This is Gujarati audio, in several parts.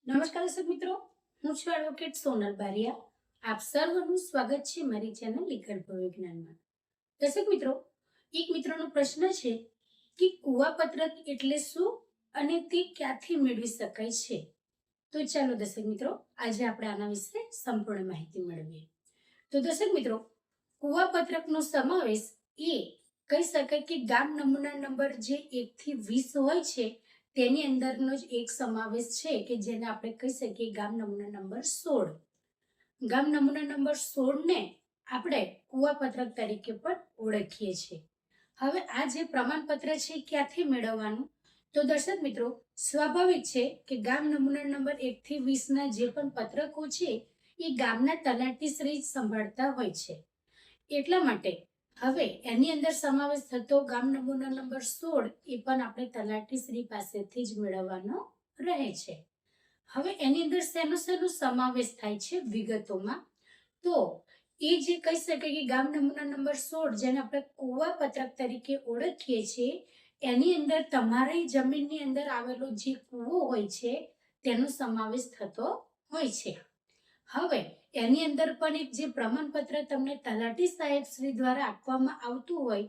નમસ્કાર દર્શક મિત્રો, હું છું એડવોકેટ સોનલ બારિયા. આપ સર્વનું સ્વાગત છે મારી ચેનલ લીગલ વિજ્ઞાનમાં. દર્શક મિત્રો, એક મિત્રનો પ્રશ્ન છે કે કુવાપત્રક એટલે શું અને તે ક્યાંથી મેળવી શકાય છે. તો ચાલો દર્શક મિત્રો, આજે આપણે આના વિશે સંપૂર્ણ માહિતી મેળવીએ. તો દર્શક મિત્રો, કુવાપત્રકનો સમાવેશ એ કહી શકાય કે ગામ નમૂના નંબર જે 1 થી 20 હોય છે તેની અંદરનો જ એક સમાવેશ છે કે જેને આપણે કહી શકીએ ગામ નમૂના નંબર 16. ગામ નમૂના નંબર 16 ને આપણે કુવાપત્રક તરીકે પણ ઓળખીએ છીએ. હવે આ જે પ્રમાણપત્ર છે ક્યાંથી મેળવવાનું? તો દર્શક મિત્રો, સ્વાભાવિક છે કે ગામ નમૂના નંબર 1 થી 20 ના જે પણ પત્રકો છે એ ગામના તલાટીશ્રી સંભાળતા હોય છે. એટલા માટે હવે એની અંદર સમાવેશ થતો ગામ નમૂના નંબર 16 એ પણ આપણે તલાટીશ્રી પાસેથી જ મેળવવાનો રહે છે. હવે એની અંદર શેનો સમાવેશ થાય છે વિગતોમાં? તો એ જે કહી શકાય કે ગામ નમૂના નંબર 16 જેને આપણે કુવાપત્રક તરીકે ઓળખીએ છીએ એની અંદર તમારી જમીનની અંદર આવેલો જે કૂવો હોય છે તેનો સમાવેશ થતો હોય છે. હવે એની અંદર પણ એક જે પ્રમાણપત્ર તમને તલાટી સાહેબ શ્રી દ્વારા આપવામાં આવતું હોય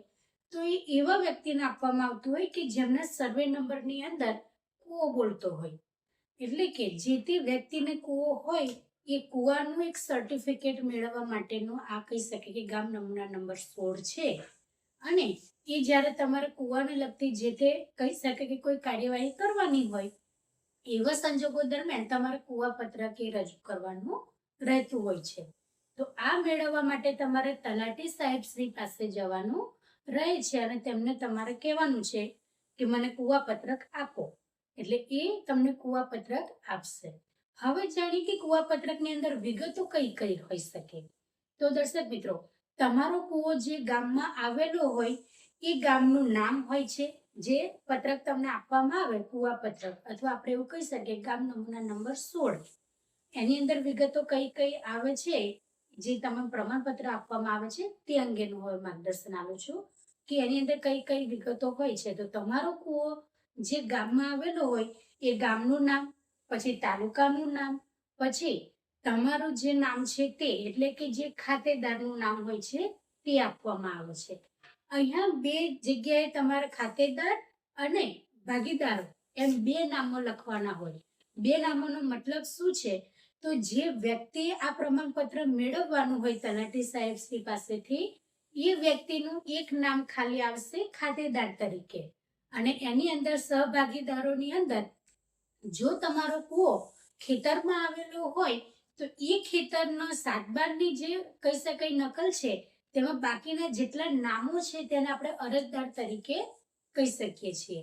તો એ એવા વ્યક્તિને આપવામાં આવતું હોય કે જેમના સર્વે નંબરની અંદર કૂવો બોલતો હોય. એટલે કે જે તે વ્યક્તિને કૂવો હોય એ કૂવાનું એક સર્ટિફિકેટ મેળવવા માટેનો આ કહી શકે કે ગામ નમૂના નંબર 16 છે. અને એ જ્યારે તમારે કૂવાને લગતી જે તે કહી શકે કે કોઈ કાર્યવાહી કરવાની હોય એવા સંજોગો દરમિયાન તમારે કુવાપત્રક એ રજૂ કરવાનું રહેતું હોય છે. તો આ મેળવવા માટે તમારે તલાટી સાહેબ શ્રી પાસે જવાનું રહે છે અને તેમને તમારે કહેવાનું છે કે મને કુવાપત્રક આપો, એટલે એ તમને કુવાપત્રક આપશે. હવે જાણીએ કે કુવાપત્રકની અંદર વિગતો કઈ કઈ હોઈ શકે. તો દર્શક મિત્રો, તમારો કૂવો જે ગામમાં આવેલો હોય એ ગામનું નામ હોય છે. જે પત્રક તમને આપવામાં આવે કુવાપત્રક અથવા આપણે એવું કહી શકીએ ગામ નમૂના નંબર 16 એની અંદર વિગતો કઈ કઈ આવે છે જે તમને પ્રમાણપત્ર આપવામાં આવે છે તે અંગેનું હવે માર્ગદર્શન આપું છું કે એની અંદર કઈ કઈ વિગતો હોય છે. તો તમારો કૂવો જે ગામમાં આવેલો હોય એ ગામનું નામ, પછી તાલુકાનું નામ, પછી તમારું જે નામ છે તે એટલે કે જે ખાતેદારનું નામ હોય છે તે આપવામાં આવે છે. અહીંયા બે જગ્યાએ તમારે ખાતેદાર અને ભાગીદારો એમ બે નામો લખવાના હોય. બે નામોનો મતલબ શું છે? તો જે વ્યક્તિએ આ પ્રમાણપત્ર મેળવવાનું હોય તલાટી સાહેબ શ્રી પાસેથી એ વ્યક્તિનું એક નામ ખાલી આવશે ખાતેદાર તરીકે અને એની અંદર સહભાગીદારોની અંદર જો તમારો કૂવો ખેતરમાં આવેલો હોય તો એ ખેતરનો 7/12ની જે કહી શકાય નકલ છે તેમાં બાકીના જેટલા નામો છે તેને આપણે અરજદાર તરીકે કહી શકીએ છીએ.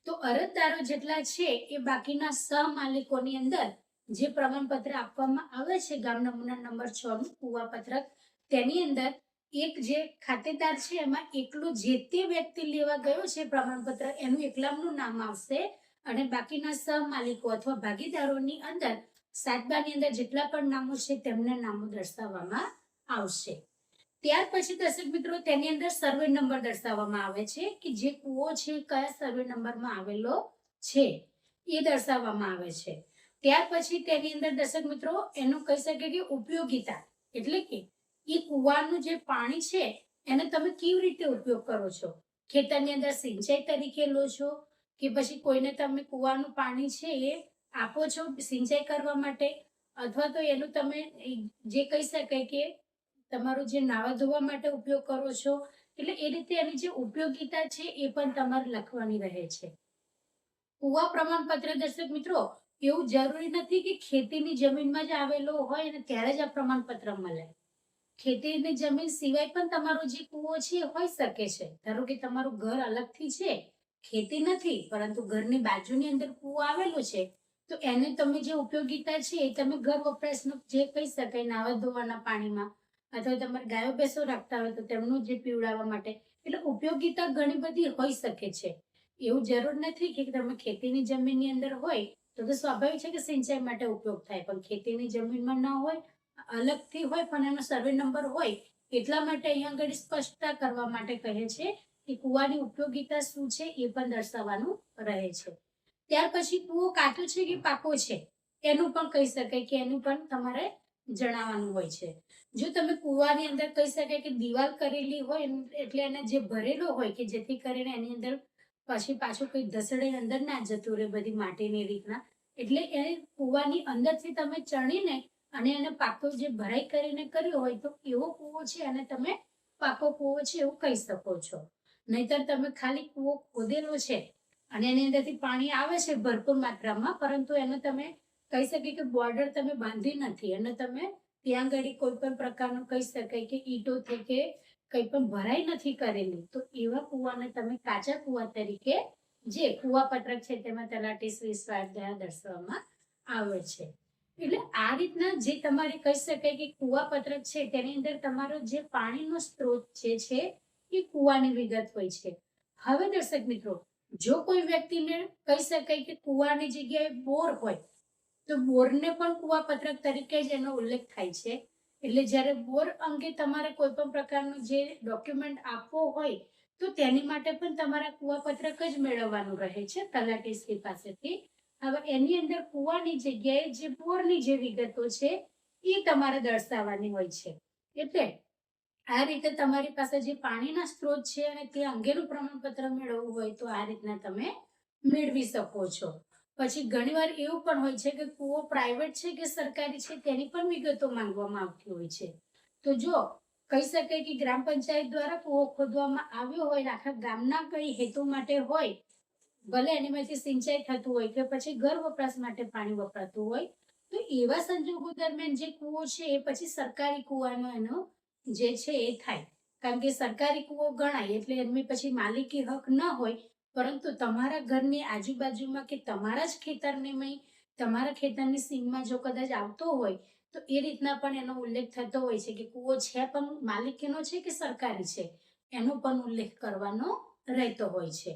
તો અરજદારો જેટલા છે એ બાકીના સહમાલિકોની અંદર જે પ્રમાણપત્ર આપવામાં આવે છે ગામ નમૂના નંબર 6 નું કુવાપત્રક તેની અંદર એક જે ખાતેદાર છે એમાં એકલું જે તે વ્યક્તિ લેવા ગયો છે પ્રમાણપત્ર એનું એકલાનું નામ આવશે અને બાકીના સહમાલિકો અથવા ભાગીદારોની અંદર 7/12ની અંદર જેટલા પણ નામો છે તેમના નામો દર્શાવવામાં આવશે. ત્યાર પછી દર્શક મિત્રો તેની અંદર સર્વે નંબર દર્શાવવામાં આવે છે કે જે કૂવો છે કયા સર્વે નંબરમાં આવેલો છે એ દર્શાવવામાં આવે છે. ત્યાર પછી તેની અંદર દર્શક મિત્રો એનું કહી શકે કે ઉપયોગિતા એટલે કે એ કૂવાનું જે પાણી છે એને તમે કેવી રીતે ઉપયોગ કરો છો. ખેતરની અંદર સિંચાઈ તરીકે લો છો કે પછી કોઈને તમે કૂવાનું પાણી છે એ આપો છો સિંચાઈ કરવા માટે અથવા તો એનું તમે જે કહી શકાય કે તમારું જે નાવા ધોવા માટે ઉપયોગ કરો છો. એટલે એ રીતે એની જે ઉપયોગિતા છે એ પણ તમારે લખવાની રહે છે. કૂવા પ્રમાણપત્ર દર્શક મિત્રો એવું જરૂરી નથી કે ખેતીની જમીનમાં જ આવેલો હોય અને ત્યારે જ આ પ્રમાણપત્ર મળે. ખેતીની જમીન સિવાય પણ તમારો જે કૂવો છે એ હોઈ શકે છે. ધારો કે તમારું ઘર અલગથી છે, ખેતી નથી પરંતુ ઘરની બાજુની અંદર કૂવો આવેલો છે તો એને તમે જે ઉપયોગિતા છે એ તમે ઘર વપરાશનું જે કહી શકાય નાવા ધોવાના પાણીમાં અથવા તમારે ગાયો ભેંસો રાખતા હોય તો તેમનું જે પીવડાવવા માટે એટલે ઉપયોગિતા ઘણી બધી હોઈ શકે છે. એવું જરૂર નથી કે તમે ખેતીની જમીનની અંદર હોય તો સ્વાભાવિક છે કે સિંચાઈ માટે ઉપયોગ થાય, પણ ખેતીની જમીનમાં ન હોય અલગથી હોય પણ એનો સર્વે નંબર હોય એટલા માટે અહીંયા આગળ સ્પષ્ટતા કરવા માટે કહે છે કે કૂવાની ઉપયોગિતા શું છે એ પણ દર્શાવવાનું રહે છે. ત્યાર પછી કૂવો કાચો છે કે પાકો છે એનું પણ કહી શકાય કે એનું પણ તમારે જણાવવાનું હોય છે. જો તમે કૂવાની અંદર કહી શકાય કે દિવાલ કરેલી હોય એટલે એને જે ભરેલો હોય કે જેથી કરીને એની અંદર પછી પાછું કોઈ ધસડે અંદર ના જતું રહે બધી માટીની રીતના, એટલે એ કૂવાની અંદરથી તમે ચણીને અને એને પાકો જે ભરાઈ કરીને કર્યો હોય તો એવો કૂવો છે અને તમે પાકો કૂવો છે એવું કહી શકો છો. નહીતર તમે ખાલી કૂવો ખોદેલો છે અને એની અંદરથી પાણી આવે છે ભરપૂર માત્રામાં, પરંતુ એને તમે કહી શકીએ કે બોર્ડર તમે બાંધી નથી અને તમે ત્યાં આગળ કોઈ પણ પ્રકારનું કહી શકાય કે ઈંટોથી કે કંઈ પણ ભરાઈ નથી કરેલી, તો એવા કૂવાને તમે કાચા કૂવા તરીકે જે કૂવાપત્રક છે તેમાં તલાટી શ્રી સ્વાધ્યાય દર્શાવવામાં આવે છે. એટલે આ રીતના જે તમારે કહી શકાય કે કૂવાપત્રક છે તેની અંદર તમારો જે પાણીનો સ્ત્રોત જે છે એ કૂવાની વિગત હોય છે. હવે દર્શક મિત્રો, જો કોઈ વ્યક્તિને કહી શકાય કે કૂવાની જગ્યાએ બોર હોય તો બોરને પણ કૂવાપત્રક તરીકે જ એનો ઉલ્લેખ થાય છે. એટલે જ્યારે બોર અંગે તમારે કોઈ પણ પ્રકારનું જે ડોક્યુમેન્ટ આપવો હોય તો તેની માટે પણ તમારા કૂવાપત્રક જ મેળવવાનું રહે છે તલાટીશ્રી પાસેથી. હવે એની અંદર કૂવાની જગ્યાએ જે બોરની જે વિગતો છે એ તમારે દર્શાવવાની હોય છે. એટલે આ રીતે તમારી પાસે જે પાણીના સ્ત્રોત છે અને તે અંગેનું પ્રમાણપત્ર મેળવવું હોય તો આ રીતના તમે મેળવી શકો છો. પછી ઘણીવાર એવું પણ હોય છે કે કૂવો પ્રાઇવેટ છે કે સરકારી છે તેની પણ વિગતો માંગવામાં આવતી હોય છે. તો જો કહી શકાય કે ગ્રામ પંચાયત દ્વારા કૂવો ખોદવામાં આવ્યો હોય, આખા ગામના કઈ હેતુ માટે હોય, ભલે એનીમાંથી સિંચાઈ થતું હોય કે પછી ઘર વપરાશ માટે પાણી વપરાતું હોય, તો એવા સંજોગો દરમિયાન જે કૂવો છે એ પછી સરકારી કૂવાનો એનો જે છે એ થાય. કારણ કે સરકારી કૂવો ગણાય એટલે એની પછી માલિકી હક ન હોય, પરંતુ તમારા ઘરની આજુબાજુમાં કે તમારા જ ખેતરની તમારા ખેતરની સીમમાં જો કદાચ આવતો હોય તો એ રીતના પણ એનો ઉલ્લેખ થતો હોય છે કે કૂવો છે પણ માલિકીનો છે કે સરકારી છે એનો પણ ઉલ્લેખ કરવાનો રહેતો હોય છે.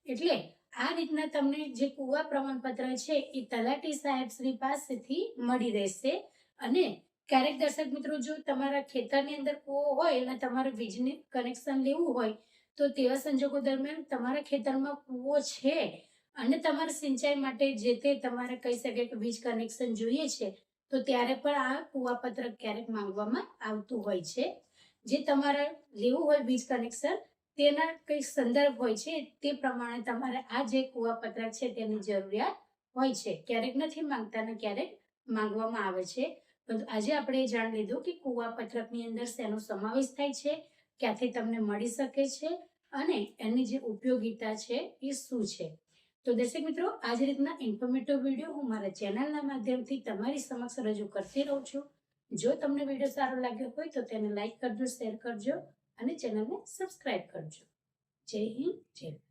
એટલે આ રીતના તમને જે કૂવા પ્રમાણપત્ર છે એ તલાટી સાહેબ શ્રી પાસેથી મળી રહેશે. અને ક્યારેક દર્શક મિત્રો, જો તમારા ખેતરની અંદર કૂવો હોય અને તમારે વીજળી કનેક્શન લેવું હોય તો તેવા સંજોગો દરમિયાન તમારા ખેતરમાં કૂવો છે અને તમારે સિંચાઈ માટે જે તે તમારે કહી શકે કે વીજ કનેક્શન જોઈએ છે તો ત્યારે પણ આ કૂવાપત્રક ક્યારેક માંગવામાં આવતું હોય છે. જે તમારે લેવું હોય વીજ કનેક્શન તેના કઈ સંદર્ભ હોય છે તે પ્રમાણે તમારે આ જે કૂવાપત્રક છે તેની જરૂરિયાત હોય છે. ક્યારેક નથી માંગતા ને ક્યારેક માંગવામાં આવે છે. પરંતુ આજે આપણે જાણી લીધું કે કૂવાપત્રકની અંદર શેનો સમાવેશ થાય છે, ક્યાંથી તમને મળી શકે છે અને એની જે ઉપયોગિતા છે એ શું છે. તો દર્શક મિત્રો, આ જ રીતના ઇન્ફોર્મેટિવ વિડીયો હું મારા ચેનલના માધ્યમથી તમારી સમક્ષ રજૂ કરતી રહું છું. જો તમને વિડીયો સારો લાગ્યો હોય તો તેને લાઈક કરજો, શેર કરજો અને ચેનલને સબસ્ક્રાઇબ કરજો. જય હિન્દ, જય ભારત.